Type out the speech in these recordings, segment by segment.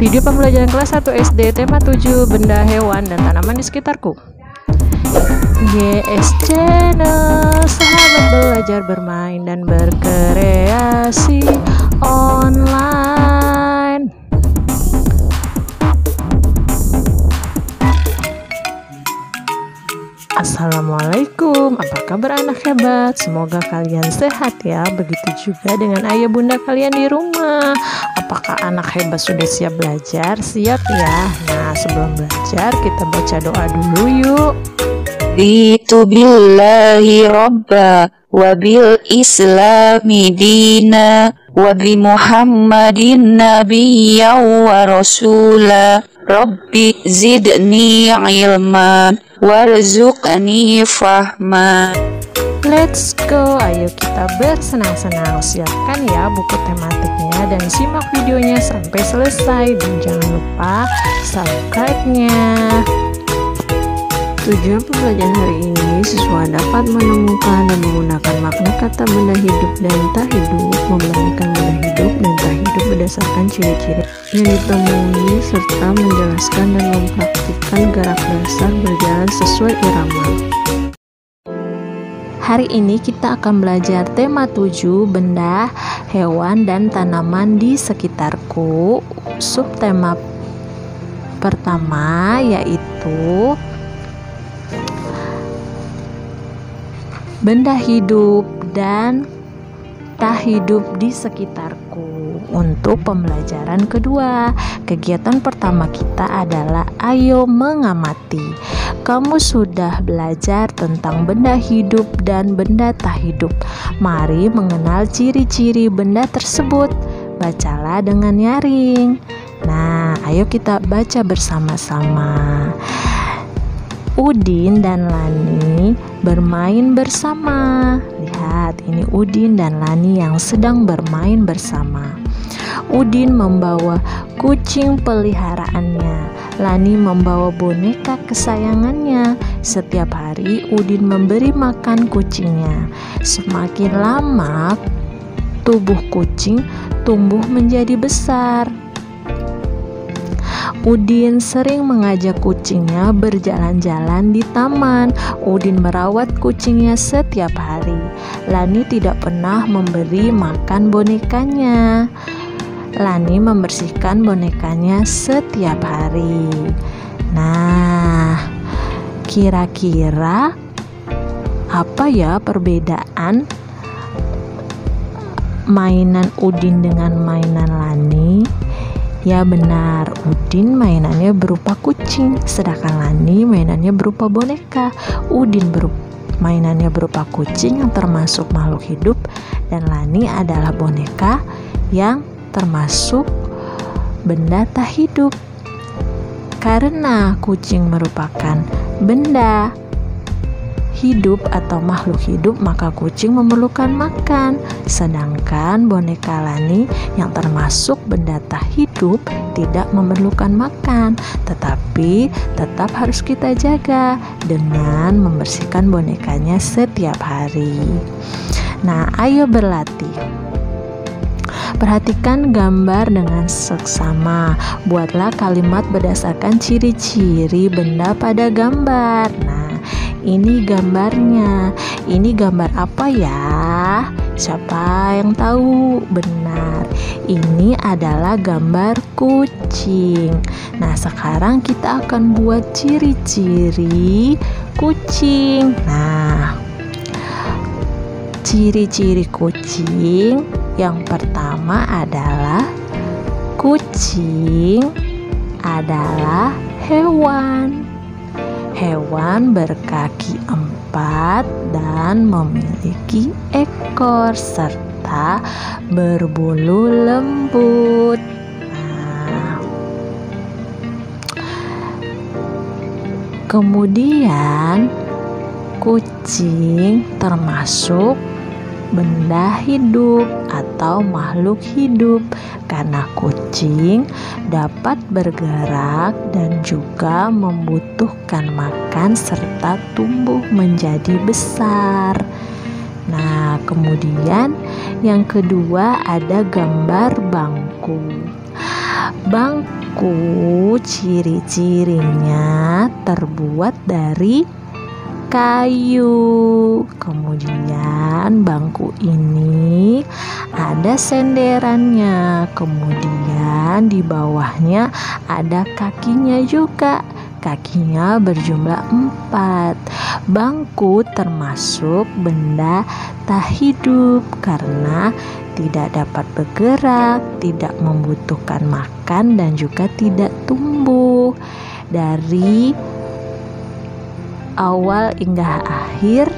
Video pembelajaran kelas 1 SD tema 7 benda hewan dan tanaman di sekitarku. GS Channel, sahabat belajar bermain dan berkreasi online. Assalamualaikum, apa kabar anak hebat? Semoga kalian sehat ya. Begitu juga dengan ayah bunda kalian di rumah. Apakah anak hebat sudah siap belajar? Siap ya. Nah, sebelum belajar kita baca doa dulu yuk. Raditu billahi rabba wa bil islami dina wa bi muhammadin nabiyya wa rasula. Rabbi zidni ilman warzuqni fahman. Let's go, ayo kita bersenang-senang. Siapkan ya buku tematiknya dan simak videonya sampai selesai. Dan jangan lupa subscribe-nya. Tujuan pembelajaran hari ini siswa dapat menemukan dan menggunakan makna kata benda hidup dan tak hidup, membandingkan benda hidup dan tak hidup berdasarkan ciri-ciri yang ditemui, serta menjelaskan dan mempraktikkan gerak dasar berjalan sesuai irama. Hari ini kita akan belajar tema 7 benda, hewan, dan tanaman di sekitarku. Subtema pertama yaitu benda hidup dan tak hidup di sekitarku. Untuk pembelajaran kedua, kegiatan pertama kita adalah ayo mengamati. Kamu sudah belajar tentang benda hidup dan benda tak hidup. Mari mengenal ciri-ciri benda tersebut. Bacalah dengan nyaring. Nah, ayo kita baca bersama-sama. Udin dan Lani bermain bersama. Lihat, ini Udin dan Lani yang sedang bermain bersama. Udin membawa kucing peliharaannya. Lani membawa boneka kesayangannya. Setiap hari Udin memberi makan kucingnya. Semakin lama tubuh kucing tumbuh menjadi besar. Udin sering mengajak kucingnya berjalan-jalan di taman. Udin merawat kucingnya setiap hari. Lani tidak pernah memberi makan bonekanya. Lani membersihkan bonekanya setiap hari. Nah, kira-kira apa ya perbedaan mainan Udin dengan mainan Lani? Ya benar, Udin mainannya berupa kucing, sedangkan Lani mainannya berupa boneka. Udin mainannya berupa kucing yang termasuk makhluk hidup, dan Lani adalah boneka yang termasuk benda tak hidup. Karena kucing merupakan benda hidup atau makhluk hidup, maka kucing memerlukan makan. Sedangkan boneka Lani yang termasuk benda tak hidup tidak memerlukan makan, tetapi tetap harus kita jaga dengan membersihkan bonekanya setiap hari. Nah, ayo berlatih. Perhatikan gambar dengan seksama. Buatlah kalimat berdasarkan ciri-ciri benda pada gambar. Nah, ini gambarnya. Ini gambar apa ya? Siapa yang tahu? Benar, ini adalah gambar kucing. Nah, sekarang kita akan buat ciri-ciri kucing. Nah, ciri-ciri kucing yang pertama adalah kucing adalah hewan. Hewan berkaki 4 dan memiliki ekor serta berbulu lembut. Nah, kemudian kucing termasuk benda hidup atau makhluk hidup karena kucing dapat bergerak dan juga membutuhkan makan serta tumbuh menjadi besar. Nah, kemudian yang kedua ada gambar bangku. bangku ciri-cirinya terbuat dari kayu. Kemudian bangku ini ada senderannya. Kemudian di bawahnya ada kakinya juga. Kakinya berjumlah 4. Bangku termasuk benda tak hidup karena tidak dapat bergerak, tidak membutuhkan makan, dan juga tidak tumbuh. Dari awal hingga akhir,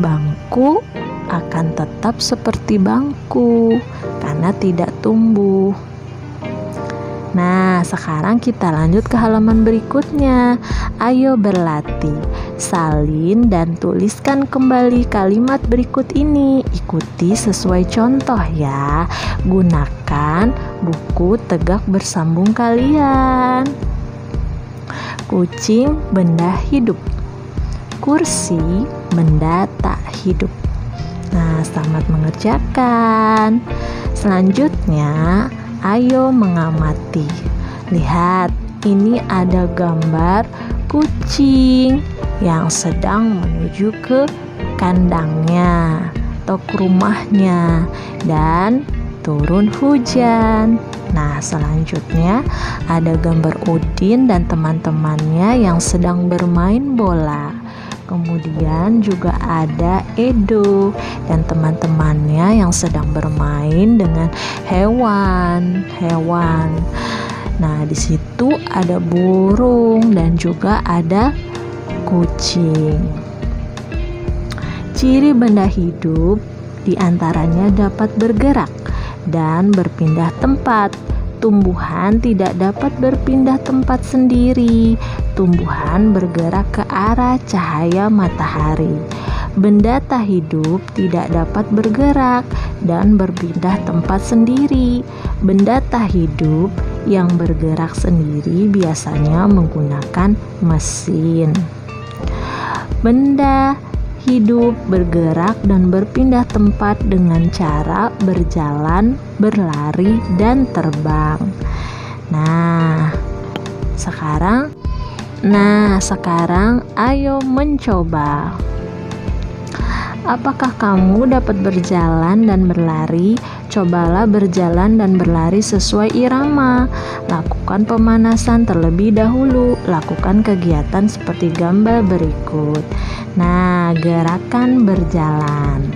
bangku akan tetap seperti bangku karena tidak tumbuh. Nah, sekarang kita lanjut ke halaman berikutnya. Ayo berlatih. Salin dan tuliskan kembali kalimat berikut ini. Ikuti sesuai contoh ya. Gunakan buku tegak bersambung kalian. Kucing benda hidup. Kursi benda tak hidup. Nah, selamat mengerjakan. Selanjutnya, ayo mengamati. Lihat, ini ada gambar kucing yang sedang menuju ke kandangnya atau ke rumahnya dan turun hujan. Nah, selanjutnya ada gambar Udin dan teman-temannya yang sedang bermain bola. Kemudian juga ada Edo dan teman-temannya yang sedang bermain dengan hewan-hewan. Nah, di situ ada burung dan juga ada kucing. Ciri benda hidup diantaranya dapat bergerak dan berpindah tempat. Tumbuhan tidak dapat berpindah tempat sendiri. Tumbuhan bergerak ke arah cahaya matahari. Benda tak hidup tidak dapat bergerak dan berpindah tempat sendiri. Benda tak hidup yang bergerak sendiri biasanya menggunakan mesin. Benda hidup bergerak dan berpindah tempat dengan cara berjalan, berlari, dan terbang. Nah, sekarang ayo mencoba. Apakah kamu dapat berjalan dan berlari? Cobalah berjalan dan berlari sesuai irama. Lakukan pemanasan terlebih dahulu. Lakukan kegiatan seperti gambar berikut. Nah, gerakan berjalan.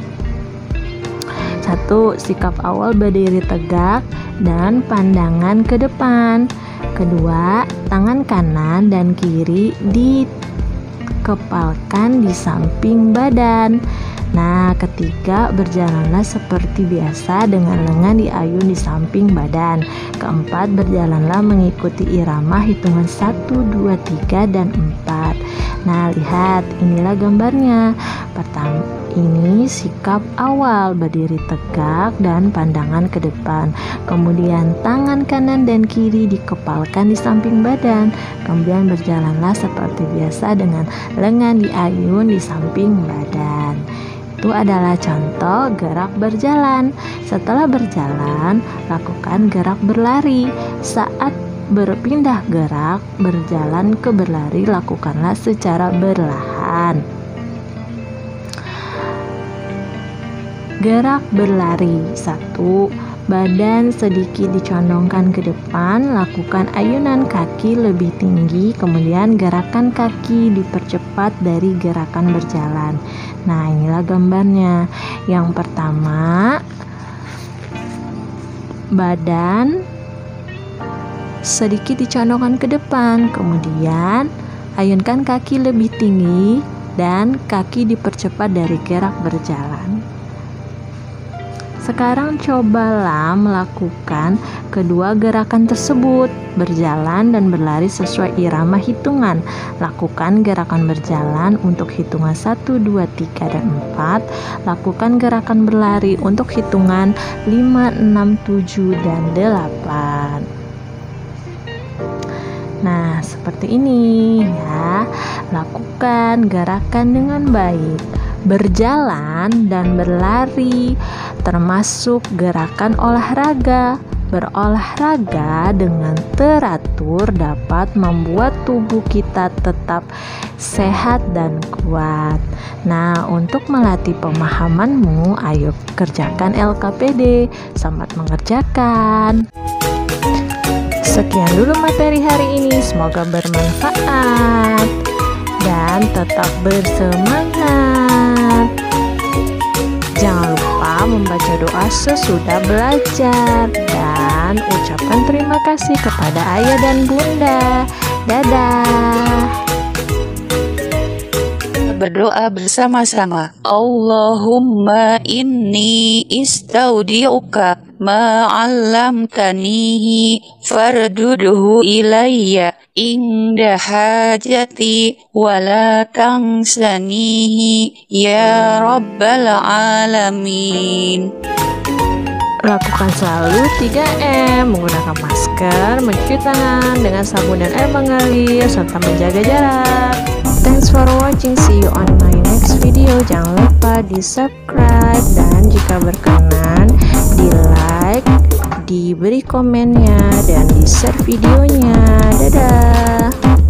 1. Sikap awal berdiri tegak dan pandangan ke depan. 2. Tangan kanan dan kiri dikepalkan di samping badan. Nah, 3. Berjalanlah seperti biasa dengan lengan diayun di samping badan. 4. Berjalanlah mengikuti irama hitungan 1, 2, 3, dan 4. Nah, lihat, inilah gambarnya. Pertama, ini sikap awal, berdiri tegak dan pandangan ke depan. Kemudian tangan kanan dan kiri dikepalkan di samping badan. Kemudian berjalanlah seperti biasa dengan lengan diayun di samping badan. Itu adalah contoh gerak berjalan. Setelah berjalan, lakukan gerak berlari. Saat berpindah gerak, berjalan ke berlari, lakukanlah secara perlahan. Gerak berlari. 1. Badan sedikit dicondongkan ke depan, lakukan ayunan kaki lebih tinggi, kemudian gerakan kaki dipercepat dari gerakan berjalan. Nah, inilah gambarnya. Yang pertama, badan sedikit dicondongkan ke depan, kemudian ayunkan kaki lebih tinggi dan kaki dipercepat dari gerak berjalan. Sekarang cobalah melakukan kedua gerakan tersebut, berjalan dan berlari sesuai irama hitungan. Lakukan gerakan berjalan untuk hitungan 1, 2, 3, dan 4. Lakukan gerakan berlari untuk hitungan 5, 6, 7, dan 8. Nah, seperti ini ya. Lakukan gerakan dengan baik. Berjalan dan berlari termasuk gerakan olahraga. Berolahraga dengan teratur dapat membuat tubuh kita tetap sehat dan kuat. Nah, untuk melatih pemahamanmu, ayo kerjakan LKPD. Selamat mengerjakan. Sekian dulu materi hari ini, semoga bermanfaat dan tetap bersemangat. Jangan lupa membaca doa sesudah belajar dan ucapkan terima kasih kepada ayah dan bunda. Dadah. Berdoa bersama-sama. Allahumma inni istaudi'uka ma 'allamtanihi farduduhu ilayya inda hajati wala tansanihi ya rabbal alamin. Lakukan selalu 3M, menggunakan masker, mencuci tangan dengan sabun dan air mengalir, serta menjaga jarak. Thanks for watching, see you on my next video. Jangan lupa di subscribe dan jika berkenan di like, diberi komennya dan di share videonya. Dadah.